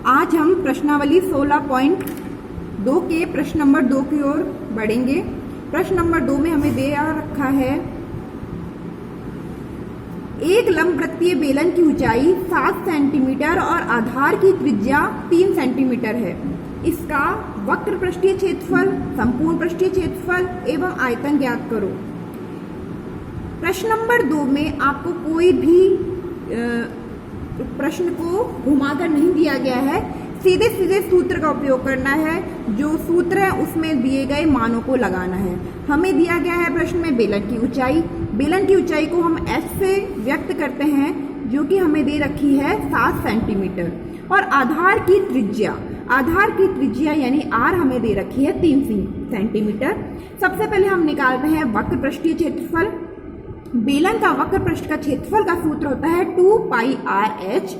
आज हम प्रश्नावली 16.2 के प्रश्न नंबर 2 की ओर बढ़ेंगे। प्रश्न नंबर 2 में हमें दे रखा है एक लंबवृत्तीय बेलन की ऊंचाई 7 सेंटीमीटर और आधार की त्रिज्या 3 सेंटीमीटर है। इसका वक्र पृष्ठीय क्षेत्रफल, संपूर्ण पृष्ठीय क्षेत्रफल एवं आयतन ज्ञात करो। प्रश्न नंबर 2 में आपको कोई भी प्रश्न को घुमाकर नहीं दिया गया है, सीधे सीधे सूत्र का उपयोग करना है। जो सूत्र है उसमें दिए गए मानों को लगाना है। हमें दिया गया है प्रश्न में बेलन की ऊंचाई। बेलन की ऊंचाई को हम एच से व्यक्त करते हैं, जो कि हमें दे रखी है 7 सेंटीमीटर। और आधार की त्रिज्या यानी आर हमें दे रखी है 3 सेंटीमीटर। सबसे पहले हम निकालते हैं वक्र पृष्ठीय क्षेत्रफल। बेलन का वक्र पृष्ठ का क्षेत्रफल का सूत्र होता है 2 पाई आर एच।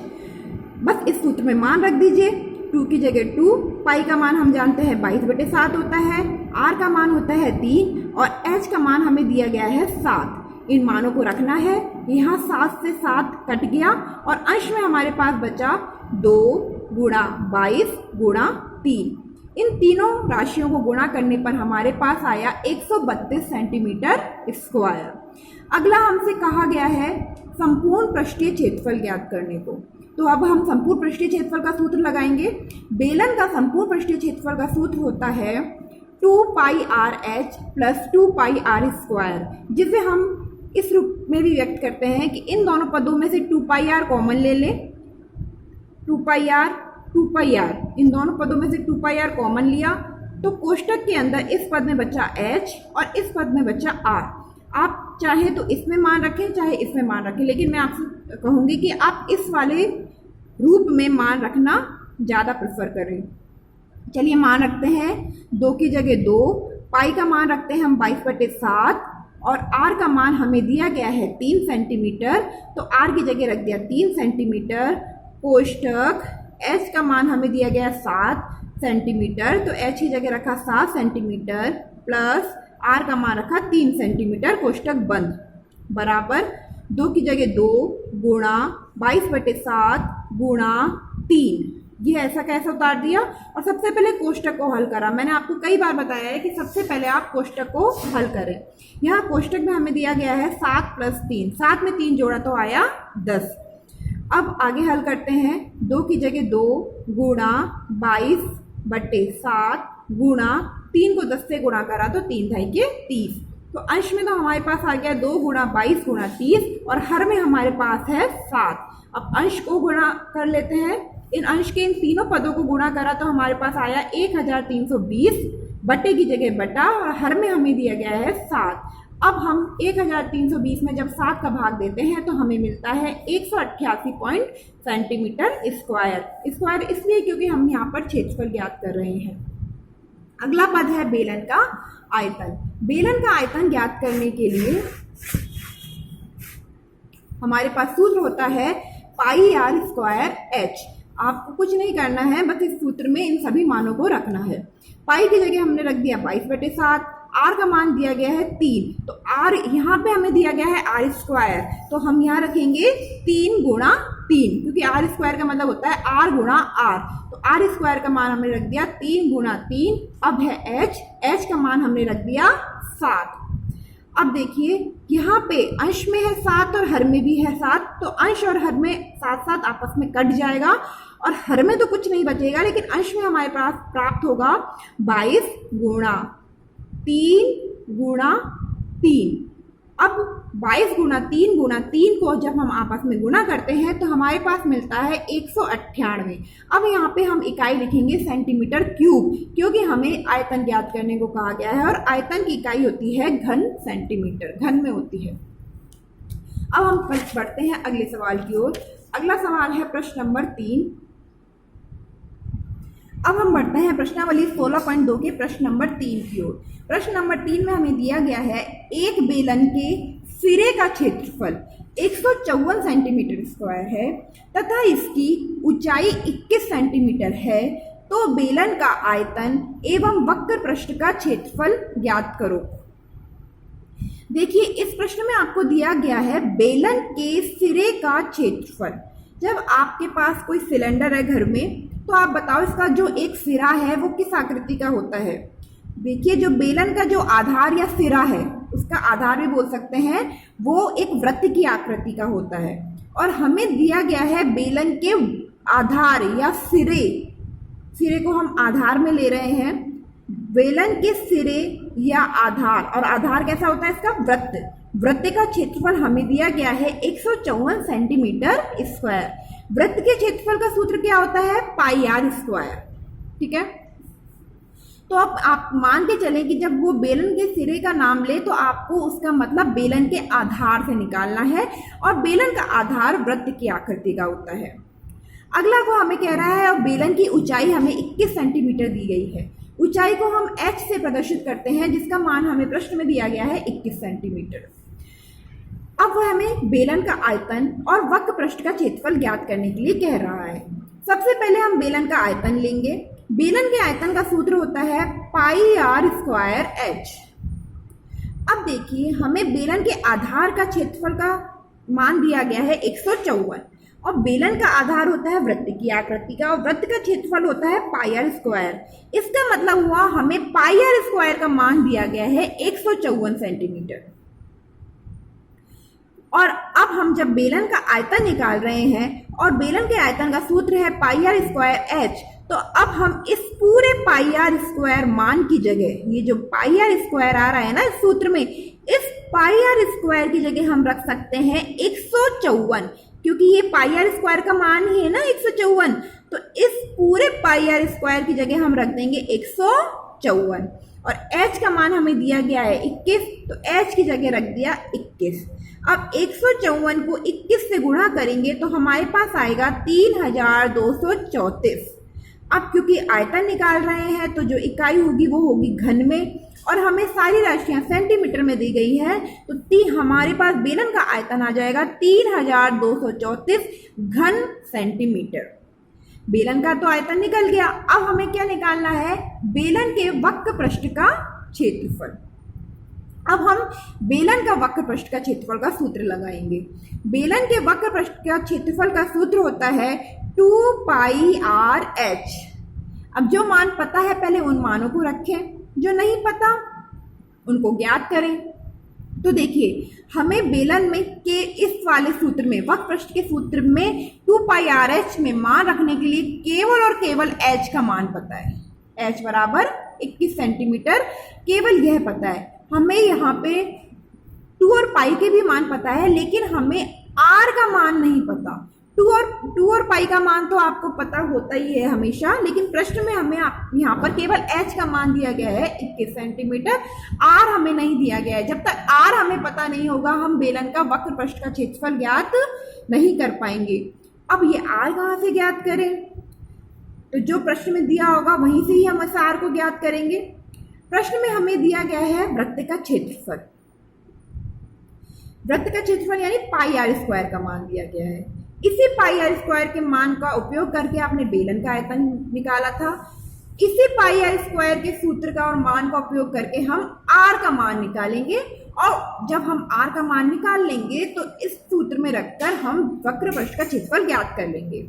बस इस सूत्र में मान रख दीजिए, 2 की जगह 2, पाई का मान हम जानते हैं 22/7 होता है, आर का मान होता है 3 और एच का मान हमें दिया गया है 7। इन मानों को रखना है। यहाँ 7 से 7 कट गया और अंश में हमारे पास बचा 2 गुणा 22 गुणा 3। इन तीनों राशियों को गुणा करने पर हमारे पास आया 132 सेंटीमीटर स्क्वायर। अगला हमसे कहा गया है संपूर्ण पृष्ठीय क्षेत्रफल ज्ञात करने को। तो अब हम संपूर्ण पृष्ठीय क्षेत्रफल का सूत्र लगाएंगे। बेलन का संपूर्ण पृष्ठीय क्षेत्रफल का सूत्र होता है 2 pi r h plus 2 pi r square, जिसे हम इस रूप में भी व्यक्त करते हैं कि इन दोनों पदों में से 2 पाई आर कॉमन ले लें। 2 पाई आर इन दोनों पदों में से 2 पाई आर कॉमन लिया तो कोष्टक के अंदर इस पद में बचा h और इस पद में बचा r। आप चाहे तो इसमें मान रखें, चाहे इसमें मान रखें, लेकिन मैं आपसे कहूंगी कि आप इस वाले रूप में मान रखना ज़्यादा प्रेफर करें। चलिए मान रखते हैं 2 की जगह 2, पाई का मान रखते हैं हम 22/7 और r का मान हमें दिया गया है 3 सेंटीमीटर, तो r की जगह रख दिया 3 सेंटीमीटर। कोष्टक h का मान हमें दिया गया 7 सेंटीमीटर, तो h की जगह रखा 7 सेंटीमीटर प्लस r का मान रखा 3 सेंटीमीटर, कोष्टक बंद, बराबर 2 की जगह 2 गुणा 22/7 गुणा 3। ये ऐसा कैसा उतार दिया और सबसे पहले कोष्टक को हल करा। मैंने आपको कई बार बताया है कि सबसे पहले आप कोष्टक को हल करें। यहाँ कोष्टक में हमें दिया गया है 7 + 3, 7 में 3 जोड़ा तो आया 10। अब आगे हल करते हैं। 2 की जगह 2 गुणा 22/7 गुणा 3 को 10 से गुणा करा तो 3 × 2 = 30। तो अंश में तो हमारे पास आ गया 2 गुणा 22 गुणा 30 और हर में हमारे पास है 7। अब अंश को गुणा कर लेते हैं। इन अंश के इन तीनों पदों को गुणा करा तो हमारे पास आया 1320, बटे की जगह बटा और हर में हमें दिया गया है 7। अब हम 1320 में जब 7 का भाग देते हैं तो हमें मिलता है 188 सेंटीमीटर स्क्वायर इसलिए क्योंकि हम यहाँ पर क्षेत्रफल ज्ञात कर रहे हैं। अगला पद है बेलन का आयतन। बेलन का आयतन ज्ञात करने के लिए हमारे पास सूत्र होता है पाई आर स्क्वायर एच। आपको कुछ नहीं करना है, बस इस सूत्र में इन सभी मानों को रखना है। पाई की जगह हमने रख दिया 22/7, आर का मान दिया गया है 3, तो आर यहाँ पे हमें दिया गया है आर स्क्वायर, तो हम यहाँ रखेंगे 3 गुणा 3, क्योंकि आर स्क्वायर का मतलब होता है आर गुणा आर। तो आर स्क्वायर का मान हमने रख दिया 3 गुणा 3। अब है एच का मान हमने रख दिया 7। अब देखिए यहाँ पे अंश में है 7 और हर में भी है 7, तो अंश और हर में 7 आपस में कट जाएगा और हर में तो कुछ नहीं बचेगा, लेकिन अंश में हमारे पास प्राप्त होगा 22 गुणा 3 गुणा 3। अब 22 गुणा 3 को जब हम आपस में गुणा करते हैं तो हमारे पास मिलता है 198। अब यहाँ पे हम इकाई लिखेंगे सेंटीमीटर क्यूब, क्योंकि हमें आयतन ज्ञात करने को कहा गया है और आयतन की इकाई होती है घन सेंटीमीटर, घन में होती है। अब हम बढ़ते हैं अगले सवाल की ओर। अगला सवाल है प्रश्न नंबर 3। अब हम बढ़ते हैं प्रश्नावली 16.2 के प्रश्न नंबर 3 की ओर। प्रश्न नंबर 3 में हमें दिया गया है एक बेलन के सिरे का क्षेत्रफल 154 सेंटीमीटर स्क्वायर है तथा इसकी ऊंचाई 21 सेंटीमीटर है, तो बेलन का आयतन एवं वक्र पृष्ठ का क्षेत्रफल ज्ञात करो। देखिए इस प्रश्न में आपको दिया गया है बेलन के सिरे का क्षेत्रफल। जब आपके पास कोई सिलेंडर है घर में तो आप बताओ इसका जो एक सिरा है वो किस आकृति का होता है। देखिए जो बेलन का जो आधार या सिरा है, उसका आधार भी बोल सकते हैं, वो एक वृत्त की आकृति का होता है। और हमें दिया गया है बेलन के आधार या सिरे को हम आधार में ले रहे हैं, बेलन के सिरे या आधार, और आधार कैसा होता है इसका, वृत्त का क्षेत्रफल हमें दिया गया है 154 सेंटीमीटर स्क्वायर। वृत्त के क्षेत्रफल का सूत्र क्या होता है, पाई आर स्क्वायर। ठीक है, तो अब आप मान के चलें कि जब वो बेलन के सिरे का नाम ले तो आपको उसका मतलब बेलन के आधार से निकालना है, और बेलन का आधार वृत्त की आकृति का होता है। अगला वो हमें कह रहा है, और बेलन की ऊंचाई हमें 21 सेंटीमीटर दी गई है। ऊंचाई को हम h से प्रदर्शित करते हैं, जिसका मान हमें प्रश्न में दिया गया है 21 सेंटीमीटर। अब वह हमें बेलन का आयतन और वक्र पृष्ठ का क्षेत्रफल ज्ञात करने के लिए कह रहा है। सबसे पहले हम बेलन का आयतन लेंगे। बेलन के आयतन का सूत्र होता है पाई आर स्क्वायर h। अब देखिए हमें बेलन के आधार का क्षेत्रफल का मान दिया गया है 154, और बेलन का आधार होता है वृत्त की आकृति का, और वृत्त का क्षेत्रफल होता है पाई आर स्क्वायर। इसका मतलब हुआ हमें पाई आर स्क्वायर का मान दिया गया है 154 सेंटीमीटर। और अब हम जब बेलन का आयतन निकाल रहे हैं और बेलन के आयतन का सूत्र है पाई आर स्क्वायर h, तो अब हम इस पूरे पाई आर स्क्वायर मान की जगह, ये जो पाई आर स्क्वायर आ रहा है ना इस सूत्र में, इस पाई आर स्क्वायर की जगह हम रख सकते हैं 154, क्योंकि ये पाई आर स्क्वायर का मान ही है ना 154। तो इस पूरे पाई आर स्क्वायर की जगह हम रख देंगे 154, और h का मान हमें दिया गया है 21, तो h की जगह रख दिया 21। अब 154 को 21 से गुणा करेंगे तो हमारे पास आएगा 3234। अब क्योंकि आयतन निकाल रहे हैं तो जो इकाई होगी वो होगी घन में, और हमें सारी राशियां सेंटीमीटर में दी गई है, तो हमारे पास बेलन का आयतन आ जाएगा 3234 घन सेंटीमीटर। बेलन का तो आयतन निकल गया। अब हमें क्या निकालना है, बेलन के वक्र पृष्ठ का क्षेत्रफल। अब हम बेलन का वक्र पृष्ठ का क्षेत्रफल का सूत्र लगाएंगे। बेलन के वक्र पृष्ठ का क्षेत्रफल का सूत्र होता है 2 पाई आर h। अब जो मान पता है पहले उन मानों को रखें, जो नहीं पता उनको ज्ञात करें। तो देखिए हमें बेलन में के इस वाले सूत्र में, वक्र पृष्ठ के सूत्र में 2 पाई आर h में मान रखने के लिए केवल और केवल h का मान पता है। h बराबर 21 सेंटीमीटर, केवल यह पता है। हमें यहाँ पे 2 और पाई के भी मान पता है, लेकिन हमें r का मान नहीं पता। 2 और पाई का मान तो आपको पता होता ही है हमेशा, लेकिन प्रश्न में हमें यहाँ पर केवल h का मान दिया गया है 21 सेंटीमीटर, r हमें नहीं दिया गया है। जब तक r हमें पता नहीं होगा हम बेलन का वक्र पृष्ठ का क्षेत्रफल ज्ञात नहीं कर पाएंगे। अब ये r कहाँ से ज्ञात करें, तो जो प्रश्न में दिया होगा वहीं से ही हम इस r को ज्ञात करेंगे। प्रश्न में हमें दिया गया है वृत्त का क्षेत्रफल। वृत्त का क्षेत्रफल यानी पाई आर स्क्वायर का मान दिया गया है। इसी पाई आर स्क्वायर के मान का उपयोग करके आपने बेलन का आयतन निकाला था। इसी पाई आर स्क्वायर के सूत्र का और मान का उपयोग करके हम r का मान निकालेंगे, और जब हम r का मान निकाल लेंगे तो इस सूत्र में रखकर हम वक्र पृष्ठ का क्षेत्रफल ज्ञात कर लेंगे।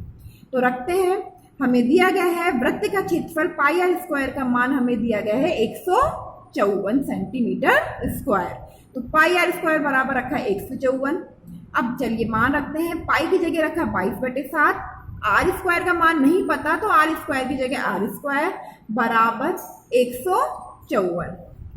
तो रखते हैं, हमें दिया गया है वृत्त का क्षेत्रफल पाई आर स्क्वायर का मान हमें दिया गया है 154 सेंटीमीटर स्क्वायर। तो पाई आर स्क्वायर बराबर रखा है 154। अब चलिए मान रखते हैं, पाई की जगह रखा 22/7, आर स्क्वायर का मान नहीं पता तो आर स्क्वायर की जगह आर स्क्वायर बराबर 154।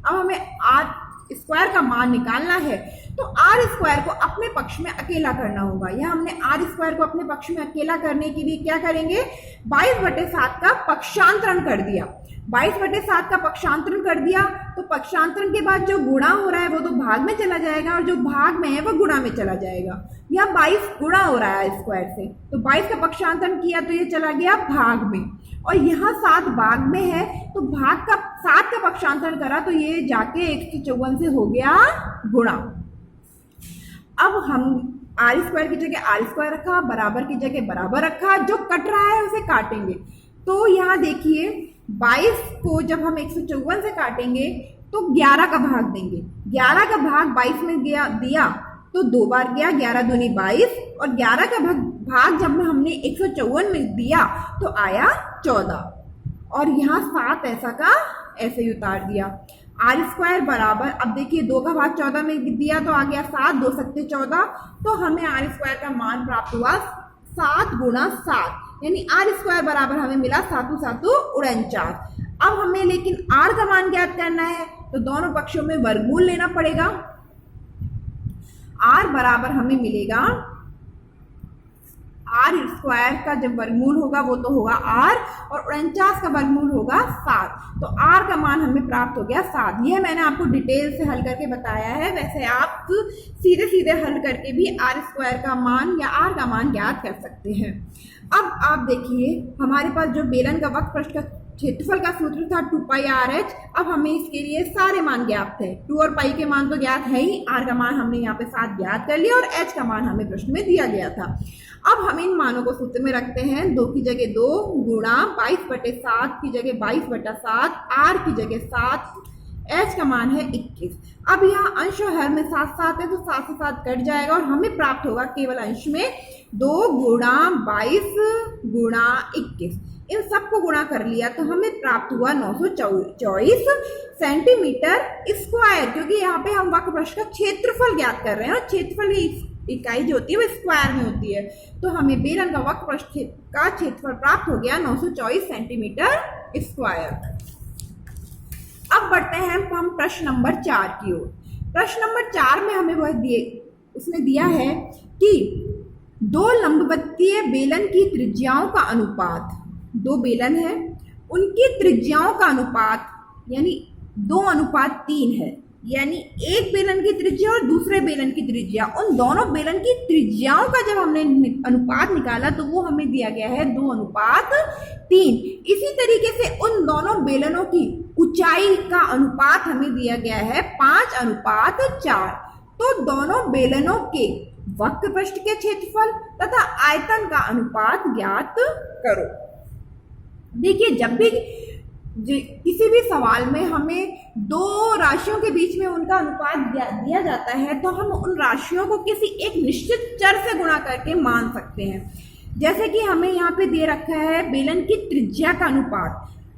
अब हमें आर स्क्वायर का मान निकालना है, तो आर स्क्वायर को अपने पक्ष में अकेला करना होगा। यह हमने आर स्क्वायर को अपने पक्ष में अकेला करने के लिए क्या करेंगे, 22/7 का पक्षांतरण कर दिया। 22/7 का पक्षांतरण कर दिया तो पक्षांतरण के बाद जो गुणा हो रहा है वो तो भाग में चला जाएगा, और जो भाग में है वो गुणा में चला जाएगा। यह 22 गुणा हो रहा है स्क्वायर से, तो 22 का पक्षांतरण किया तो ये चला गया भाग में, और यहाँ 7 भाग में है तो भाग का 7 का पक्षांतरण करा तो ये जाके 154 से हो गया गुणा। अब हम आर स्क्वायर की जगह आर स्क्वायर रखा, बराबर की जगह बराबर रखा, जो कट रहा है उसे काटेंगे। तो यहाँ देखिए 22 को जब हम 154 से काटेंगे तो 11 का भाग देंगे। 11 का भाग 22 में दिया तो 2 बार गया, 11 दूनी 22 और 11 का भाग जब हमने 154 में दिया तो आया 14 और यहाँ 7 ऐसा का ऐसे ही उतार दिया। आर स्क्वायर बराबर, अब देखिए 2 का भाग 14 में दिया तो आ गया 7, 2 सत्ते 14, तो हमें आर स्क्वायर का मान प्राप्त हुआ 7 गुणा 7, यानी आर स्क्वायर बराबर हमें मिला 7 7 49। अब हमें लेकिन आर का मान ज्ञात करना है तो दोनों पक्षों में वर्गमूल लेना पड़ेगा। आर बराबर हमें मिलेगा, आर स्क्वायर का जब वर्गमूल होगा वो तो होगा आर और 49 का वर्गमूल होगा 7, तो आर का मान हमें प्राप्त हो गया 7। यह मैंने आपको डिटेल से हल करके बताया है, वैसे आप सीधे सीधे हल करके भी आर स्क्वायर का मान या आर का मान ज्ञात कर सकते हैं। अब आप देखिए हमारे पास जो बेलन का वक्र पृष्ठ का क्षेत्रफल का सूत्र था 2 पाई आर एच, अब हमें इसके लिए सारे मान ज्ञात थे। 2 और पाई के मान तो ज्ञात है ही, आर का मान हमने यहाँ पे 7 ज्ञात कर लिया और एच का मान हमें प्रश्न में दिया गया था। अब हम इन मानों को सूत्र में रखते हैं, 2 की जगह 2 गुणा 22/7 की जगह 22/7, आर की जगह 7, एच का मान है 21। अब यहाँ अंश और हर में 7 7 है तो 7 से 7 कट जाएगा और हमें प्राप्त होगा केवल अंश में 2 गुणा 22 गुणा 21। इन सबको गुणा कर लिया तो हमें प्राप्त हुआ 924 सेंटीमीटर स्क्वायर, क्योंकि यहाँ पे हम वक्र पृष्ठ का क्षेत्रफल ज्ञात कर रहे हैं और क्षेत्रफल की इकाई जो होती है वो स्क्वायर में होती है, तो हमें बेलन का वक्र पृष्ठ का क्षेत्रफल प्राप्त हो गया 924 सेंटीमीटर स्क्वायर। अब बढ़ते हैं हम प्रश्न नंबर 4 की ओर। प्रश्न नंबर 4 में हमें उसने दिया है कि 2 लंबवत्तीय बेलन की त्रिज्याओं का अनुपात, 2 बेलन है उनकी त्रिज्याओं का अनुपात यानी 2:3 है, यानी एक बेलन की त्रिज्या और दूसरे बेलन की त्रिज्या, उन दोनों बेलन की त्रिज्याओं का जब हमने अनुपात निकाला तो वो हमें दिया गया है 2:3। इसी तरीके से उन दोनों बेलनों की ऊंचाई का अनुपात हमें दिया गया है 5:4। तो दोनों बेलनों के वक्र पृष्ठ के क्षेत्रफल तथा आयतन का अनुपात ज्ञात करो। देखिए जब भी किसी भी सवाल में हमें 2 राशियों के बीच में उनका अनुपात दिया जाता है तो हम उन राशियों को किसी एक निश्चित चर से गुणा करके मान सकते हैं। जैसे कि हमें यहाँ पे दे रखा है बेलन की त्रिज्या का अनुपात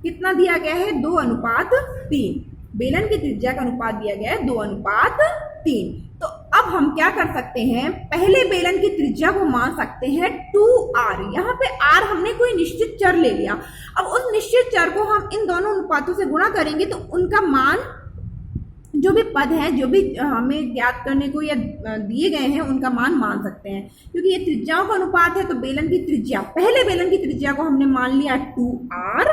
कितना दिया गया है 2:3। बेलन की त्रिज्या का अनुपात दिया गया है 2:3। तो अब हम क्या कर सकते हैं, पहले बेलन की त्रिज्या को मान सकते हैं 2r। यहाँ पे r हमने कोई निश्चित चर ले लिया, अब उस निश्चित चर को हम इन दोनों अनुपातों से गुणा करेंगे तो उनका मान जो भी पद है जो भी हमें ज्ञात करने को या दिए गए हैं उनका मान सकते हैं। क्योंकि ये त्रिज्याओं का अनुपात है तो बेलन की त्रिज्या, पहले बेलन की त्रिज्या को हमने मान लिया 2r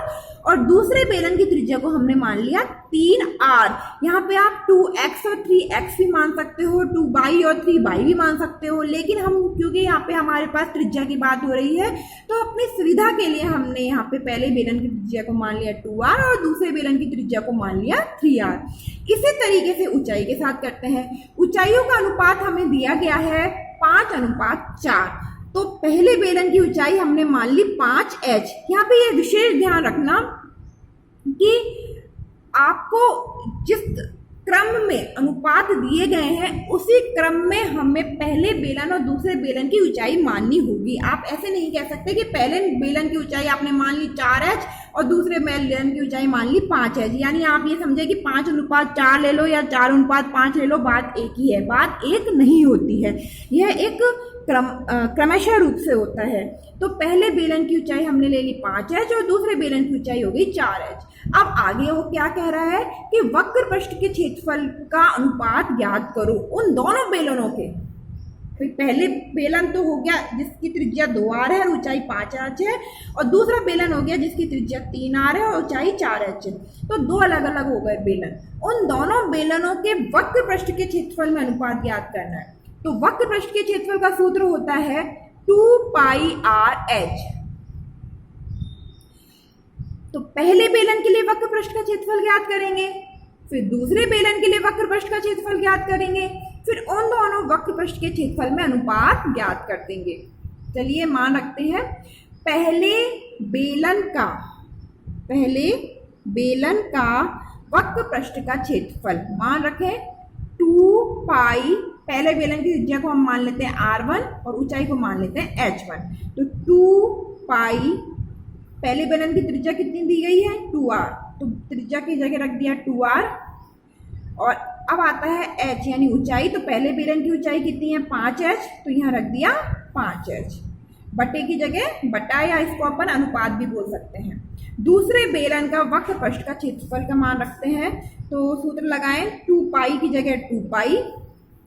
और दूसरे बेलन की त्रिज्या को हमने मान लिया 3r। यहाँ पे आप 2x और 3x भी मान सकते हो, 2y और 3y भी मान सकते हो, लेकिन हम क्योंकि यहाँ पे हमारे पास त्रिज्या की बात हो रही है तो अपनी सुविधा के लिए हमने यहाँ पे पहले बेलन की त्रिज्या को मान लिया 2r और दूसरे बेलन की त्रिज्या को मान लिया 3r। इसी तरीके से ऊंचाई के साथ करते हैं। ऊंचाइयों का अनुपात हमें दिया गया है 5:4। तो पहले बेलन की ऊंचाई हमने मान ली 5h। यहाँ पे ये विशेष ध्यान रखना कि आपको जिस क्रम में अनुपात दिए गए हैं उसी क्रम में हमें पहले बेलन और दूसरे बेलन की ऊंचाई माननी होगी। आप ऐसे नहीं कह सकते कि पहले बेलन की ऊंचाई आपने मान ली 4h और दूसरे बेलन की ऊंचाई मान ली 5h, यानी आप ये समझे कि 5:4 ले लो या 4:5 ले लो, बात एक ही है। बात एक नहीं होती है, यह एक क्रमशः रूप से होता है। तो पहले बेलन की ऊंचाई हमने ले ली 5h और दूसरे बेलन की ऊंचाई हो गई 4h। अब आगे वो क्या कह रहा है कि वक्र पृष्ठ के क्षेत्रफल का अनुपात ज्ञात करो उन दोनों बेलनों के। तो पहले बेलन तो हो गया जिसकी त्रिज्या 2r है और ऊंचाई 5h है, और दूसरा बेलन हो गया जिसकी त्रिज्या 3r है और ऊंचाई 4h है। तो 2 अलग अलग हो गए बेलन। उन दोनों बेलनों के वक्र पृष्ठ के क्षेत्रफल में अनुपात ज्ञात करना है। तो वक्र पृष्ठ के क्षेत्रफल का सूत्र होता है 2 पाई RH। तो पहले बेलन के लिए वक्र पृष्ठ का क्षेत्रफल ज्ञात करेंगे, फिर दूसरे बेलन के लिए वक्र पृष्ठ का क्षेत्रफल ज्ञात करेंगे, फिर उन दोनों वक्र पृष्ठ के क्षेत्रफल में अनुपात ज्ञात कर देंगे। चलिए मान रखते हैं पहले बेलन का वक्र पृष्ठ का क्षेत्रफल मान रखें 2 पाई पहले बेलन की त्रिज्या को हम मान लेते हैं r1 और ऊंचाई को मान लेते हैं h1। तो 2 पाई, पहले बेलन की त्रिज्या कितनी दी गई है 2r, तो त्रिज्या की जगह रख दिया 2r। और अब आता है h यानी ऊंचाई, तो पहले बेलन की ऊंचाई कितनी है 5h, तो यहाँ रख दिया 5h। बटे की जगह बटा, या इसको अपन अनुपात भी बोल सकते हैं। दूसरे बेलन का वक्र पृष्ठ का क्षेत्रफल का मान रखते हैं, तो सूत्र लगाएं 2 पाई की जगह 2 पाई,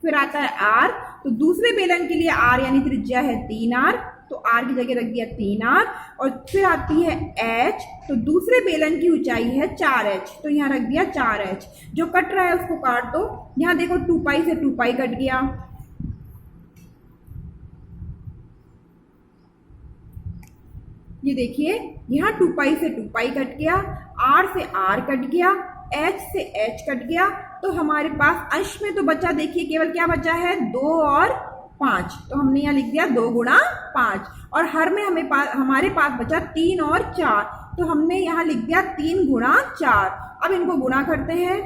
फिर आता है r, तो दूसरे बेलन के लिए r यानी त्रिज्या है 3r, तो r की जगह रख दिया 3r। और फिर आती है h, तो दूसरे बेलन की ऊंचाई है 4h, तो यहाँ रख दिया 4h। जो कट रहा है उसको काट दो, यहाँ देखो 2 पाई से 2 पाई कट गया, ये देखिए यहाँ 2 पाई से 2 पाई कट गया, r से r कट गया, h से h कट गया, तो हमारे पास अंश में तो बचा, देखिए केवल क्या बचा है 2 और 5, तो हमने यहाँ लिख दिया 2 गुणा 5। और हर में हमारे पास बचा 3 और 4, तो हमने यहाँ लिख दिया 3 गुणा 4। अब इनको गुणा करते हैं,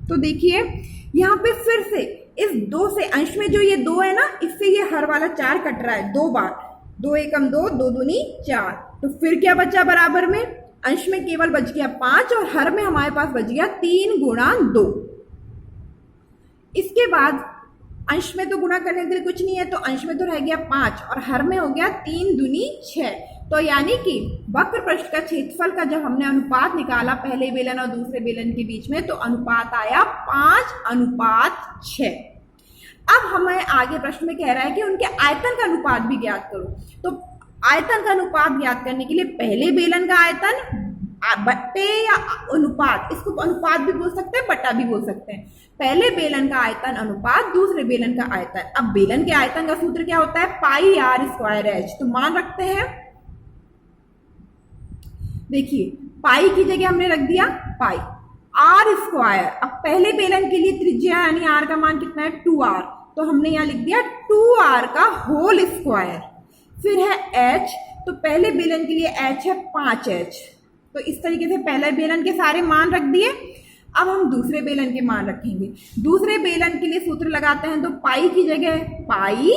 तो देखिए यहाँ पे फिर से इस 2 से, अंश में जो ये 2 है ना, इससे ये हर वाला 4 कट रहा है 2 बार, 2 एकम 2, 2 दूनी 4, तो फिर क्या बचा बराबर में, अंश में केवल बच गया 5 और हर में हमारे पास बच गया 3 गुणा 2। इसके बाद अंश में तो गुणा करने के लिए कुछ नहीं है, तो अंश में तो रह गया 5 और हर में हो गया 3 दूनी 6। तो यानी कि वक्र पृष्ठ का क्षेत्रफल का जब हमने अनुपात निकाला पहले बेलन और दूसरे बेलन के बीच में, तो अनुपात आया 5:6। अब हमें आगे प्रश्न में कह रहा है कि उनके आयतन का अनुपात भी ज्ञात करो। तो आयतन का अनुपात ज्ञात करने के लिए पहले बेलन का आयतन बट्टे या अनुपात, इसको अनुपात भी बोल सकते हैं, बट्टा भी बोल सकते हैं। पहले बेलन का आयतन अनुपात दूसरे बेलन का आयतन। अब बेलन के आयतन का सूत्र क्या होता है पाई r स्क्वायर h, तो मान रखते हैं, देखिए पाई की जगह हमने रख दिया पाई r स्क्वायर। अब पहले बेलन के लिए त्रिज्या यानी r का मान कितना है 2r, तो हमने यहाँ लिख दिया 2r का होल स्क्वायर। फिर है h, तो पहले बेलन के लिए h है 5h, तो इस तरीके से पहले बेलन के सारे मान रख दिए। अब हम दूसरे बेलन के मान रखेंगे। दूसरे बेलन के लिए सूत्र लगाते हैं, तो पाई की जगह पाई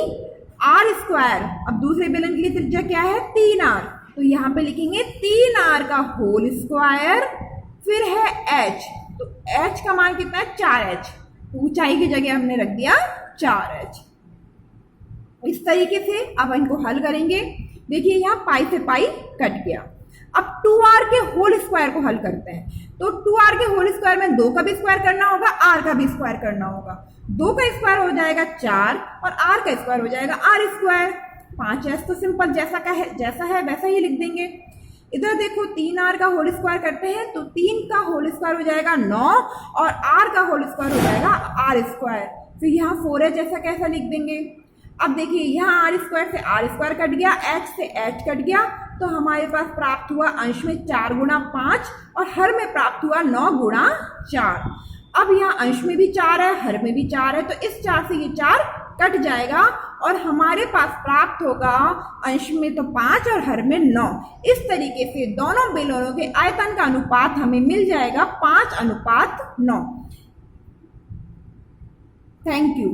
r स्क्वायर। अब दूसरे बेलन के लिए त्रिज्या क्या है 3r, तो यहाँ पे लिखेंगे 3r का होल स्क्वायर। फिर है h, तो h का मान कितना है 4h, तो ऊंचाई की जगह हमने रख दिया 4h। इस तरीके से अब इनको हल करेंगे। देखिए यहाँ पाई से पाई कट गया। अब 2r के होल स्क्वायर को हल करते हैं, तो 2r के होल स्क्वायर में 2 का भी स्क्वायर करना होगा, r का भी स्क्वायर करना होगा। 2 का स्क्वायर हो जाएगा 4 और r का स्क्वायर हो जाएगा r स्क्वायर। 5s तो सिंपल जैसा है वैसा ही लिख देंगे। इधर देखो 3r का होल स्क्वायर करते हैं, तो 3 का होल स्क्वायर हो जाएगा 9 और r का होल स्क्वायर हो जाएगा r स्क्वायर। फिर यहाँ 4h जैसा कैसा लिख देंगे। अब देखिए यहाँ r स्क्वायर से r स्क्वायर कट गया, h से h कट गया, तो हमारे पास प्राप्त हुआ अंश में 4 गुणा 5 और हर में प्राप्त हुआ 9 गुणा 4। अब यहाँ अंश में भी 4 है, हर में भी 4 है, तो इस 4 से ये 4 कट जाएगा और हमारे पास प्राप्त होगा अंश में तो 5 और हर में 9। इस तरीके से दोनों बेलनों के आयतन का अनुपात हमें मिल जाएगा 5:9। Thank you.